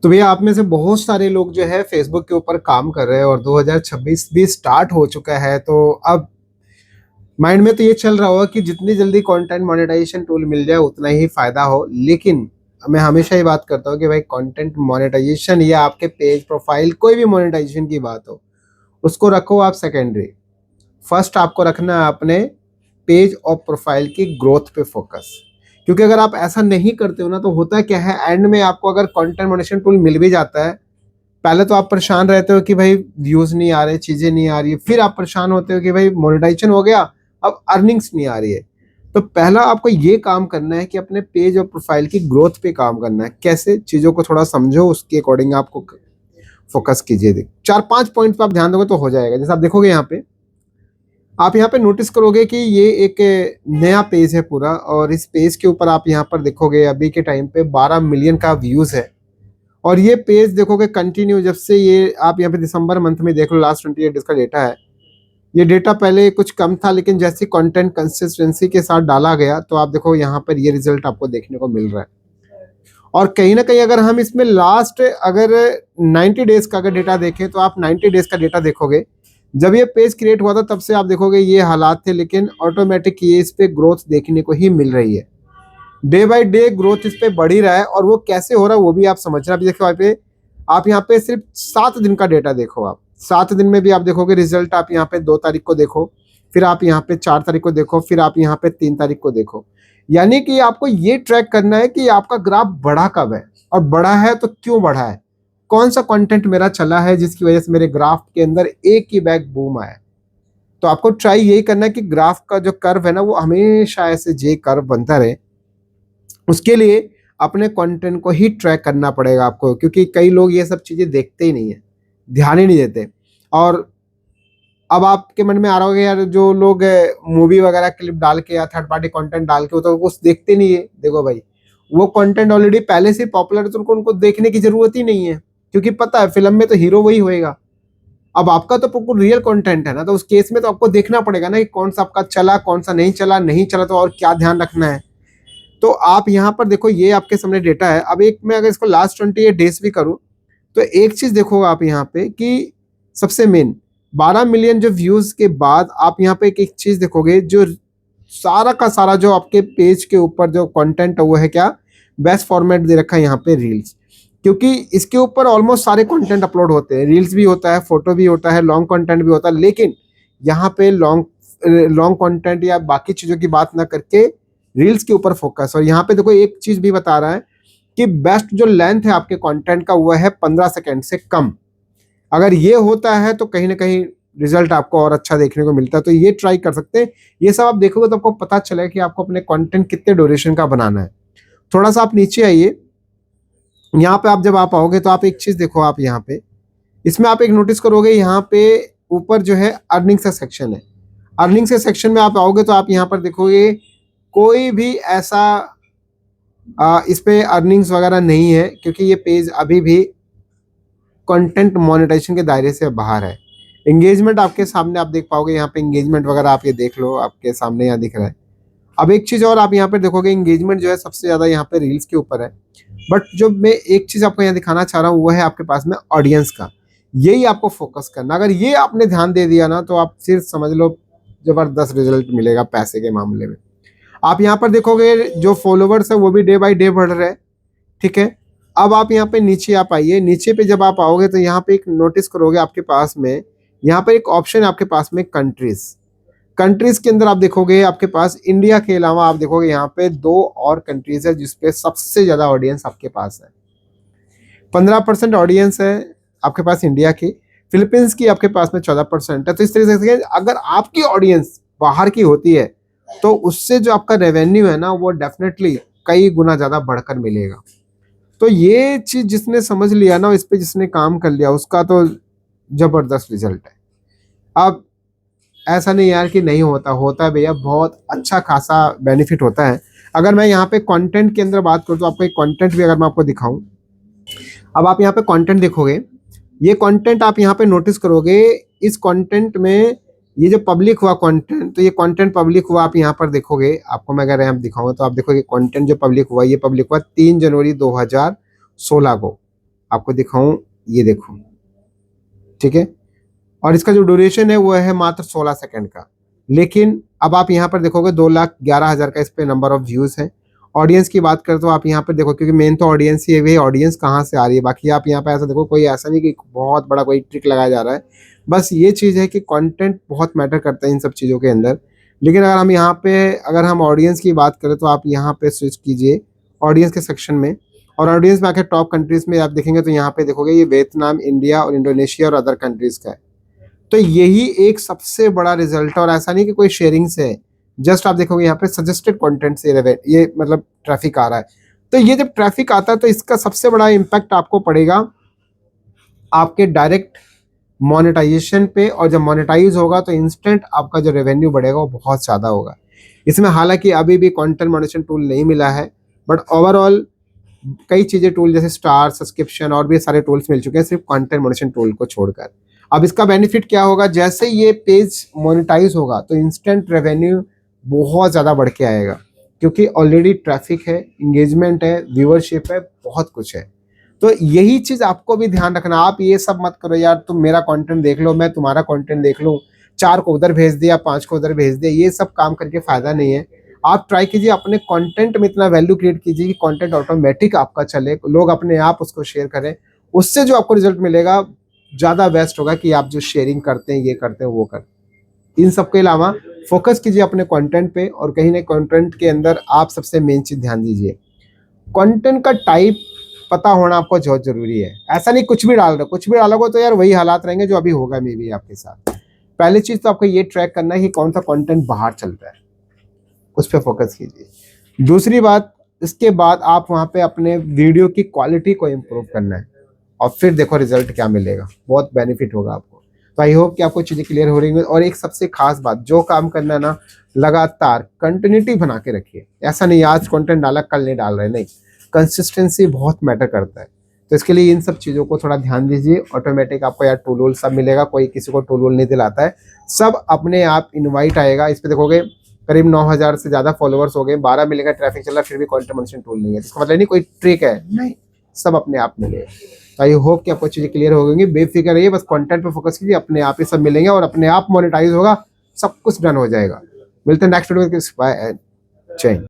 तो भैया आप में से बहुत सारे लोग जो है फेसबुक के ऊपर काम कर रहे हैं और 2026 भी स्टार्ट हो चुका है। तो अब माइंड में तो ये चल रहा होगा कि जितनी जल्दी कंटेंट मोनेटाइजेशन टूल मिल जाए उतना ही फायदा हो। लेकिन मैं हमेशा ही बात करता हूँ कि भाई कंटेंट मोनेटाइजेशन या आपके पेज प्रोफाइल कोई भी मोनेटाइजेशन की बात हो, उसको रखो आप सेकेंडरी। फर्स्ट आपको रखना है अपने पेज और प्रोफाइल की ग्रोथ पे फोकस। क्योंकि अगर आप ऐसा नहीं करते हो ना, तो होता क्या है, एंड में आपको अगर कंटेंट मोनेटाइजेशन टूल मिल भी जाता है, पहले तो आप परेशान रहते हो कि भाई व्यूज नहीं आ रहे, चीजें नहीं आ रही है, फिर आप परेशान होते हो कि भाई मोनेटाइजेशन हो गया, अब अर्निंग्स नहीं आ रही है। तो पहला आपको ये काम करना है कि अपने पेज और प्रोफाइल की ग्रोथ पे काम करना है। कैसे, चीजों को थोड़ा समझो, उसके अकॉर्डिंग आपको फोकस कीजिए। 4-5 पॉइंट पे आप ध्यान दोगे तो हो जाएगा। जैसे आप देखोगे यहाँ पे, आप यहाँ पे नोटिस करोगे कि ये एक नया पेज है पूरा, और इस पेज के ऊपर आप यहाँ पर देखोगे अभी के टाइम पे 12 मिलियन का व्यूज है। और ये पेज देखोगे कंटिन्यू, जब से ये आप यहाँ पे दिसंबर मंथ में देख लो, लास्ट 28 डेज का डेटा है। ये डेटा पहले कुछ कम था, लेकिन जैसे कंटेंट कंसिस्टेंसी के साथ डाला गया तो आप देखो यहाँ पर ये रिजल्ट आपको देखने को मिल रहा है। और कहीं ना कहीं अगर हम इसमें लास्ट अगर 90 डेज का अगर डेटा देखें, तो आप 90 डेज का डेटा देखोगे, जब ये पेज क्रिएट हुआ था तब से आप देखोगे ये हालात थे, लेकिन ऑटोमेटिक ये इस पे ग्रोथ देखने को ही मिल रही है। डे बाय डे ग्रोथ इस पे बढ़ ही रहा है। और वो कैसे हो रहा है वो भी आप समझ रहे हैं। अभी देखो आप यहाँ पे सिर्फ 7 दिन का डेटा देखो। आप 7 दिन में भी आप देखोगे रिजल्ट। आप यहाँ पे 2 तारीख को देखो, फिर आप यहाँ पे 4 तारीख को देखो, फिर आप यहाँ पे 3 तारीख को देखो। यानी कि आपको ये ट्रैक करना है कि आपका ग्राफ बढ़ा कब है, और बढ़ा है तो क्यों बढ़ा है, कौन सा कंटेंट मेरा चला है जिसकी वजह से मेरे ग्राफ के अंदर एक ही बैग बूम आया। तो आपको ट्राई यही करना है कि ग्राफ का जो कर्व है ना, वो हमेशा ऐसे जे कर्व बनता रहे। उसके लिए अपने कंटेंट को ही ट्रैक करना पड़ेगा आपको, क्योंकि कई लोग ये सब चीजें देखते ही नहीं है, ध्यान ही नहीं देते। और अब आपके मन में आ रहा होगा यार, जो लोग मूवी वगैरह क्लिप डाल के या थर्ड पार्टी कंटेंट डाल के, वो तो कुछ देखते नहीं है। देखो भाई, वो कंटेंट ऑलरेडी पहले से पॉपुलर है, तो उनको देखने की जरूरत ही नहीं है, क्योंकि पता है फिल्म में तो हीरो वही होएगा। अब आपका तो बिल्कुल रियल कंटेंट है ना, तो उस केस में तो आपको देखना पड़ेगा ना कि कौन सा आपका चला, कौन सा नहीं चला, नहीं चला तो और क्या ध्यान रखना है। तो आप यहाँ पर देखो, ये आपके सामने डेटा है। अब एक मैं अगर इसको लास्ट 28 डेज भी करूं, तो एक चीज देखो आप यहाँ पे कि सबसे मेन 12 मिलियन जो व्यूज के बाद आप यहाँ पे एक चीज देखोगे, जो सारा का सारा जो आपके पेज के ऊपर जो कंटेंट है वो है क्या, बेस्ट फॉर्मेट दे रखा है यहाँ पे रील्स। क्योंकि इसके ऊपर ऑलमोस्ट सारे कंटेंट अपलोड होते हैं, रील्स भी होता है, फोटो भी होता है, लॉन्ग कंटेंट भी होता है। लेकिन यहाँ पे लॉन्ग लॉन्ग कंटेंट या बाकी चीजों की बात ना करके रील्स के ऊपर फोकस। और यहाँ पे देखो एक चीज भी बता रहा है कि बेस्ट जो लेंथ है आपके कंटेंट का वो है 15 सेकेंड से कम। अगर ये होता है तो कहीं ना कहीं रिजल्ट आपको और अच्छा देखने को मिलता है। तो ये ट्राई कर सकते हैं। ये सब आप देखोगे तो आपको पता चलेगा कि आपको अपने कंटेंट कितने ड्यूरेशन का बनाना है। थोड़ा सा आप नीचे आइए। यहाँ पे आप जब आप आओगे तो आप एक चीज देखो, आप यहाँ पे इसमें आप एक नोटिस करोगे, यहाँ पे ऊपर जो है अर्निंग्स का सेक्शन है। अर्निंग्स के सेक्शन में आप आओगे तो आप यहाँ पर देखोगे कोई भी ऐसा इस पे अर्निंग्स वगैरह नहीं है, क्योंकि ये पेज अभी भी कंटेंट मोनेटाइजेशन के दायरे से बाहर है। एंगेजमेंट आपके सामने आप देख पाओगे, यहाँ पे एंगेजमेंट वगैरह आप ये देख लो, आपके सामने यहाँ दिख रहा है। अब एक चीज और आप यहाँ पे देखोगे, एंगेजमेंट जो है सबसे ज्यादा यहाँ पे रील्स के ऊपर है। बट जो मैं एक चीज आपको यहाँ दिखाना चाह रहा हूँ वो है आपके पास में ऑडियंस का। यही आपको फोकस करना। अगर ये आपने ध्यान दे दिया ना, तो आप सिर्फ समझ लो जबरदस्त रिजल्ट मिलेगा पैसे के मामले में। आप यहाँ पर देखोगे जो फॉलोवर्स है वो भी डे बाय डे बढ़ रहे हैं। ठीक है। अब आप यहाँ पे नीचे आप आइए। नीचे पे जब आप आओगे तो यहाँ पे एक नोटिस करोगे आपके पास में, यहाँ पर एक ऑप्शन है आपके पास में कंट्रीज। कंट्रीज के अंदर आप देखोगे आपके पास इंडिया के अलावा आप देखोगे यहाँ पे 2 और कंट्रीज है जिसपे सबसे ज्यादा ऑडियंस आपके पास है। 15% ऑडियंस है आपके पास इंडिया की। फिलीपींस की आपके पास में 14% है। तो इस तरीके से अगर आपकी ऑडियंस बाहर की होती है तो उससे जो आपका रेवेन्यू है ना, वो डेफिनेटली कई गुना ज्यादा बढ़कर मिलेगा। तो ये चीज जिसने समझ लिया ना, इस पे जिसने काम कर लिया, उसका तो जबरदस्त रिजल्ट है। अब ऐसा नहीं यार कि नहीं होता, होता है भैया, बहुत अच्छा खासा बेनिफिट होता है। अगर मैं यहाँ पे कंटेंट के अंदर बात करूँ तो आपको एक कंटेंट भी अगर मैं आपको दिखाऊं, अब आप यहाँ पे कंटेंट देखोगे, ये कंटेंट आप यहाँ पे नोटिस करोगे। इस कंटेंट में ये जो पब्लिक हुआ कंटेंट, तो ये कंटेंट पब्लिक हुआ आप यहाँ पर देखोगे। आपको मैं अगर यहाँ दिखाऊंगा तो आप देखोगे कंटेंट जो पब्लिक हुआ, ये पब्लिक हुआ 3 जनवरी 2016 को। आपको दिखाऊं, ये देखो, ठीक है। और इसका जो ड्यूरेशन है वो है मात्र 16 सेकंड का। लेकिन अब आप यहाँ पर देखोगे 2,11,000 का इस पे नंबर ऑफ व्यूज है। ऑडियंस की बात करें तो आप यहाँ पर देखो, क्योंकि मेन तो ऑडियंस ही है, वही ऑडियंस कहाँ से आ रही है। बाकी आप यहाँ पे ऐसा देखो, कोई ऐसा नहीं कि बहुत बड़ा कोई ट्रिक लगाया जा रहा है। बस ये चीज़ है कि कंटेंट बहुत मैटर करता है इन सब चीज़ों के अंदर। लेकिन अगर हम यहाँ पे, अगर हम ऑडियंस की बात करें तो आप यहाँ पे स्विच कीजिए ऑडियंस के सेक्शन में। और ऑडियंस में आके टॉप कंट्रीज में आप देखेंगे तो यहाँ पे देखोगे ये वियतनाम, इंडिया और इंडोनेशिया और अदर कंट्रीज का है। तो यही एक सबसे बड़ा रिजल्ट है। और ऐसा नहीं कि कोई शेयरिंग से है, जस्ट आप देखोगे यहाँ पे सजेस्टेड कंटेंट से ये मतलब ट्रैफिक आ रहा है। तो ये जब ट्रैफिक आता है तो इसका सबसे बड़ा इम्पैक्ट आपको पड़ेगा आपके डायरेक्ट मोनेटाइजेशन पे। और जब मोनेटाइज होगा तो इंस्टेंट आपका जो रेवेन्यू बढ़ेगा वो बहुत ज़्यादा होगा। इसमें हालांकि अभी भी कंटेंट मॉनेटाइजेशन टूल नहीं मिला है, बट ओवरऑल कई चीज़ें टूल जैसे स्टार, सब्सक्रिप्शन और भी सारे टूल्स मिल चुके हैं सिर्फ कंटेंट मॉनेटाइजेशन टूल को छोड़कर। अब इसका बेनिफिट क्या होगा, जैसे ये पेज मोनेटाइज होगा तो इंस्टेंट रेवेन्यू बहुत ज़्यादा बढ़ के आएगा, क्योंकि ऑलरेडी ट्रैफिक है, इंगेजमेंट है, व्यूअरशिप है, बहुत कुछ है। तो यही चीज आपको भी ध्यान रखना। आप ये सब मत करो यार, तुम मेरा कंटेंट देख लो, मैं तुम्हारा कंटेंट देख लूं, 4 को उधर भेज दिया, 5 को उधर भेज दिया, ये सब काम करके फायदा नहीं है। आप ट्राई कीजिए अपने कंटेंट में इतना वैल्यू क्रिएट कीजिए कि कंटेंट ऑटोमेटिक आपका चले, लोग अपने आप उसको शेयर करें। उससे जो आपको रिजल्ट मिलेगा ज्यादा बेस्ट होगा कि आप जो शेयरिंग करते हैं, ये करते हैं, वो करते। इन सब के अलावा फोकस कीजिए अपने कंटेंट पे, और कहीं ना कंटेंट के अंदर आप सबसे मेन चीज ध्यान दीजिए, कंटेंट का टाइप पता होना आपको बहुत जरूरी है। ऐसा नहीं कुछ भी डाल रहे हो, कुछ भी डालोगे तो यार वही हालात रहेंगे जो अभी होगा मे बी आपके साथ। पहली चीज तो आपको ये ट्रैक करना है कि कौन सा कंटेंट बाहर चलता है, उस पर फोकस कीजिए। दूसरी बात, इसके बाद आप वहां पे अपने वीडियो की क्वालिटी को इम्प्रूव करना है, और फिर देखो रिजल्ट क्या मिलेगा, बहुत बेनिफिट होगा आपको। तो आई होप कि आपको चीजें क्लियर हो रही हैं। और एक सबसे खास बात, जो काम करना है ना, लगातार कंटिन्यूटी बना के रखिए। ऐसा नहीं आज कंटेंट डाला कल नहीं डाल रहे, नहीं, कंसिस्टेंसी बहुत मैटर करता है। तो इसके लिए इन सब चीज़ों को थोड़ा ध्यान दीजिए। ऑटोमेटिक आपको यार टूल वूल सब मिलेगा, कोई किसी को टूल वूल नहीं दिलाता है, सब अपने आप इनवाइट आएगा। इस पे देखोगे करीब 9,000 से ज़्यादा फॉलोअर्स हो गए, 12 मिलेगा ट्रैफिक चल रहा, फिर भी कंटेंट मॉनिटरिंग टूल नहीं है। इसका मतलब नहीं कोई ट्रिक है, नहीं, सब अपने आप मिलेगा। तो आई होप कि आपको चीज़ें क्लियर हो गई। बेफिक्र रहिए, बस कंटेंट पे फोकस कीजिए, अपने आप ही सब मिलेंगे और अपने आप मोनेटाइज होगा, सब कुछ डन हो जाएगा। मिलते हैं नेक्स्ट वीडियो में। जय हिंद।